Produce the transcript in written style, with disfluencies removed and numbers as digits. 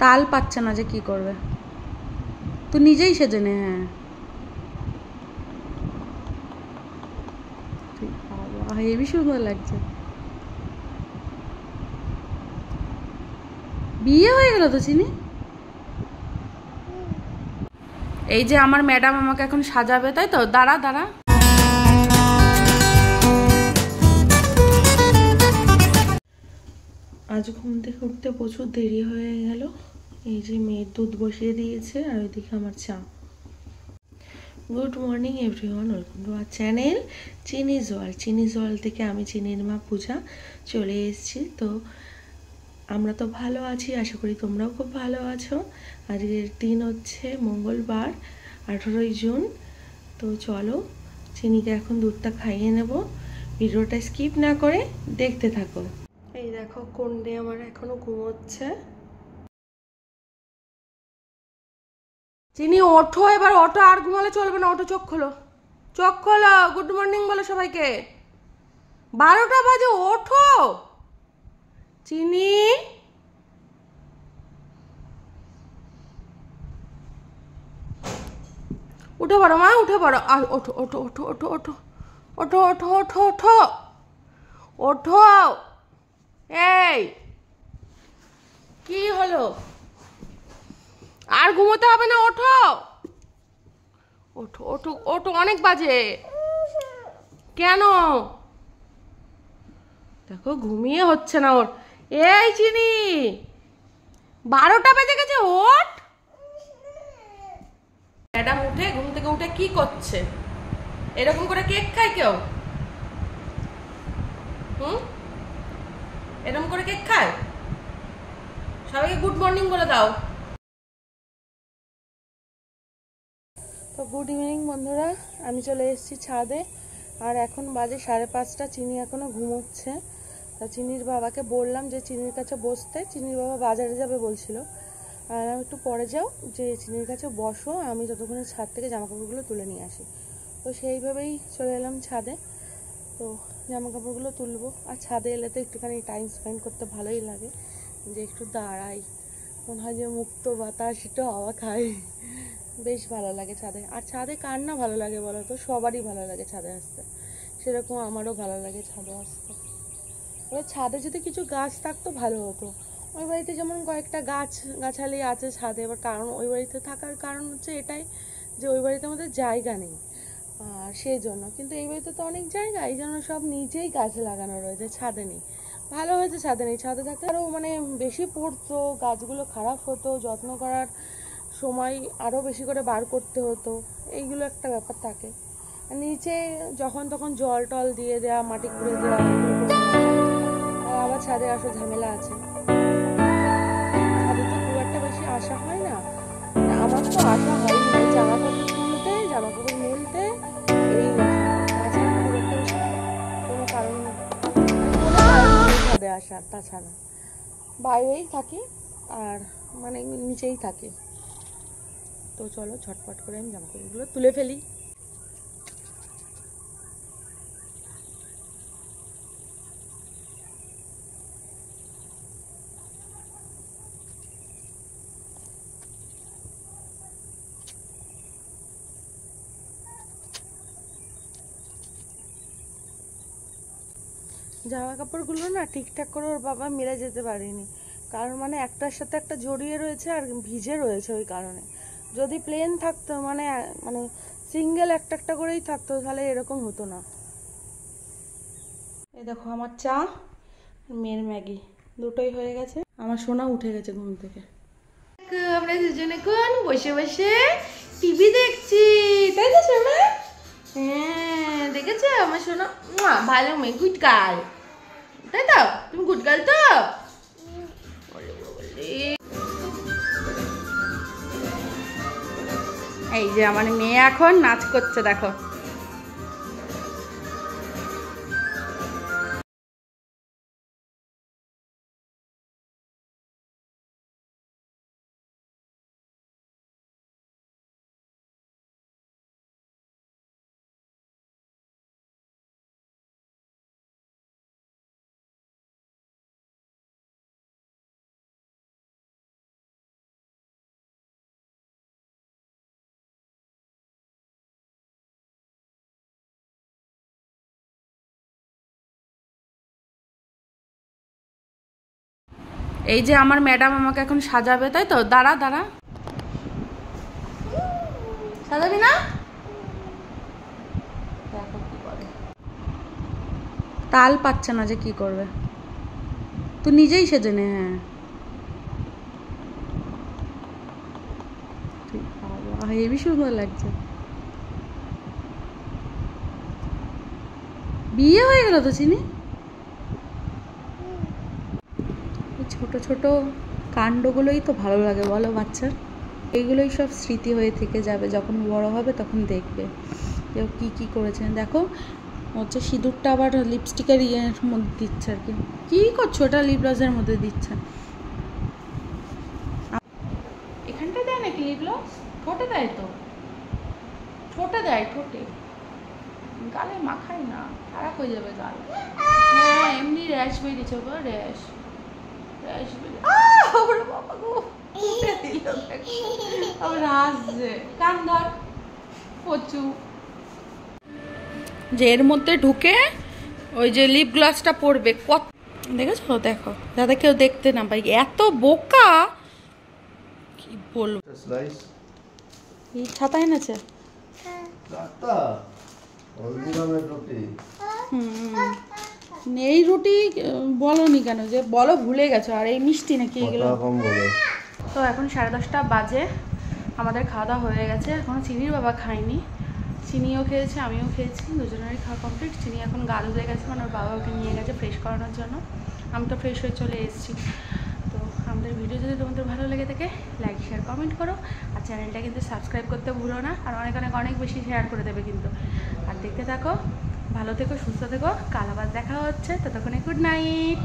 তাল পাচ্ছে না যে কি করবে, তুই নিজেই সেজে নে। হ্যাঁ হেবি সুন্দর লাগছে। বিয়ে হয়ে গেল তো চিনি। এই যে আমার ম্যাডাম আমাকে এখন সাজাবে, তাই তো? দাঁড়া দাঁড়া। আজ ঘুম থেকে উঠতে প্রচুর দেরি হয়ে গেল। এই যে মেয়ের দুধ বসিয়ে দিয়েছে আর ওইদিকে আমার চা। Good morning everyone, welcome to our channel Chini's world. Chini's world থেকে আমি চিনির মা পূজা চলে এসেছি। তো আমরা তো ভালো আছি, আশা করি তোমরাও খুব ভালো আছো। আজকের দিন হচ্ছে মঙ্গলবার, 18ই জুন। তো চলো চিনিকে এখন দুধটা খাইয়ে নেব। ভিডিওটা স্কিপ না করে দেখতে থাকো। এই দেখো কোন্ডে আমার এখনো ঘুমোচ্ছে। চিনি ওঠো এবার, ওঠো, আর ঘুমালে চলবে না, ওঠো, চোখ খোলো, চোখ খোলো, গুড মর্নিং বলো সবাইকে। 12টা বাজে, ওঠো চিনি। উঠে পড়ো মা, উঠে পড়ো, আর ওঠো ওঠো ওঠো ওঠো ওঠো ওঠো ওঠো ওঠো ওঠো ওঠো। এই কি হলো? আর ঘুমোতে হবে না, ওঠো ওঠো ওঠো ওঠো, অনেক বাজে। কেন? দেখো ঘুমিয়ে হচ্ছে না ওর। এই চিনি 12টা বেজে গেছে, ওঠ। ম্যাডাম উঠে ঘুম থেকে উঠে কি করছে? এরকম করে কেক খায় কেউ? এরকম করে কেক খায়? সবাইকে গুড মর্নিং বলে দাও। তো গুড ইভিনিং বন্ধুরা, আমি চলে এসেছি ছাদে। আর এখন বাজে 5:30। চিনি এখনো ঘুমোচ্ছে। তা চিনির বাবাকে বললাম যে চিনির কাছে বসতে। চিনির বাবা বাজারে যাবে বলছিল, আর আমি একটু পরে যাও, যে চিনির কাছে বসো, আমি ততক্ষণে ছাদ থেকে জামা কাপড়গুলো তুলে নিয়ে আসি। তো সেইভাবেই চলে এলাম ছাদে। তো জামা কাপড়গুলো তুলবো। আর ছাদে এলে তো একটুখানি টাইম স্পেন্ড করতে ভালোই লাগে, যে একটু দাঁড়াই, মনে হয় যে মুক্ত বাতাস, একটু হাওয়া খাই, বেশ ভালো লাগে ছাদে। আর ছাদে কার না ভালো লাগে বলো তো? সবারই ভালো লাগে ছাদে আসতে, সেরকম আমারও ভালো লাগে ছাদে আসতে। এবার ছাদে যদি কিছু গাছ থাকতো ভালো হতো। ওই বাড়িতে যেমন কয়েকটা গাছালি আছে ছাদে, এবার কারণ ওই বাড়িতে থাকার কারণ হচ্ছে এটাই যে ওই বাড়িতে আমাদের জায়গা নেই, আর সেই জন্য। কিন্তু এই বাড়িতে তো অনেক জায়গা, এই জন্য সব নিচেই গাছ লাগানো রয়েছে, ছাদে নেই। ভালো হয়েছে ছাদে নেই, ছাদে থাকতে আরও মানে বেশি পড়তো, গাছগুলো খারাপ হতো, যত্ন করার সময় আরও বেশি করে বার করতে হতো, এইগুলো একটা ব্যাপার থাকে। নিচে যখন তখন জল টল দিয়ে দেওয়া, মাটি খুঁড়ে দেওয়া, আর আবার ছাদে আসার ঝামেলা আছে। ছাদে তো খুব একটা বেশি আসা হয় না, আমার তো আসা হয়নি, জামা কাপড় তুলতে, জামা কাপড় মেলতে, এই তাছাড়া খুব একটা বেশি কোনো কারণ নেই ছাদে আসার। তাছাড়া বাইরেই থাকি, আর মানে নিচেই থাকি। তো চলো ঝটপট করে আমি জামা কাপড়গুলো তুলে ফেলি। জামা কাপড়গুলো না ঠিকঠাক করে ওর বাবা মেলে যেতে পারেনি, কারণ মানে একটার সাথে একটা জড়িয়ে রয়েছে আর ভিজে রয়েছে। ওই কারণে যদি প্লেন থাকতো, মানে মানে সিঙ্গেল একটা একটা করেই থাকতো, তাহলে এরকম হতো না। এই দেখো আমার চা, মেয়ের ম্যাগি, দুটোই হয়ে গেছে। আমার সোনা উঠে গেছে ঘুম থেকে। আমরা দুজনে এখন বসে বসে টিভি দেখছি, তাই তো সোনা? হ্যাঁ দেখেছো আমার সোনা, ভালো মেয়ে, গুড গার্ল, তাই তো? তুমি গুড গার্ল তো? এই যে আমার মেয়ে এখন নাচ করছে, দেখো। এই যে আমার ম্যাডাম আমাকে এখন সাজাবে, তাই তো? দাঁড়া দাঁড়া, সাজাবি না? দেখো কি করে, তাল পাচ্ছে না যে কি করবে। তুই নিজেই সেজে নে। হ্যাঁ হেবি সুন্দর লাগছে। বিয়ে হয়ে গেল তো চিনি। ছোট ছোট কাণ্ডগুলোই তো ভালো লাগে বলো বাচ্চার। এইগুলোই সব স্মৃতি হয়ে থেকে যাবে, যখন বড় হবে তখন দেখবে যে কি কি করেছে। দেখো হচ্ছে সিঁদুরটা আবার লিপস্টিকের ইয়ের মধ্যে দিচ্ছে আর কি। কী করছো? ওটা লিপ গ্লসের মধ্যে দিচ্ছে। এখানটায় দেয় নাকি লিপ গ্লস? ঠোঁটে দেয় তো, ঠোঁটে দেয়, ঠোঁটে, গালে মাখায় না, খারাপ হয়ে যাবে গাল। হ্যাঁ এমনি র্যাশ বেরিয়েছে, র্যাশ র্যাশ বেরিয়ে বাবা গো, আবার আসছে। কান ধর কচু। যে এর মধ্যে ঢুকে ওই যে লিপ গ্লসটা পড়বে, কত দেখেছো? দেখো যাতে কেউ দেখতে না পাই, এত বোকা কি বলবো। এই ছাতা এনেছে। এই রুটি বলনি কেন? যে বলো ভুলে গেছো। আর এই মিষ্টি নাকি এগুলো? তো এখন 10:30 বাজে, আমাদের খাওয়া দাওয়া হয়ে গেছে। এখনো চিনির বাবা খায়নি, চিনিও খেয়েছে আমিও খেয়েছি, দুজনেরই খাওয়া কমপ্লিট। চিনি এখন গা ধুয়ে গেছে, মানে ওর বাবা ওকে নিয়ে গেছে ফ্রেশ করানোর জন্য। আমি তো ফ্রেশ হয়ে চলে এসেছি। তো আমাদের ভিডিও যদি তোমাদের ভালো লেগে থাকে লাইক শেয়ার কমেন্ট করো, আর চ্যানেলটা কিন্তু সাবস্ক্রাইব করতে ভুলো না, আর অনেক অনেক অনেক বেশি শেয়ার করে দেবে কিন্তু। আর দেখতে থাকো, ভালো থেকো, সুস্থ থেকো। কাল আবার দেখা হচ্ছে, ততক্ষণে গুড নাইট।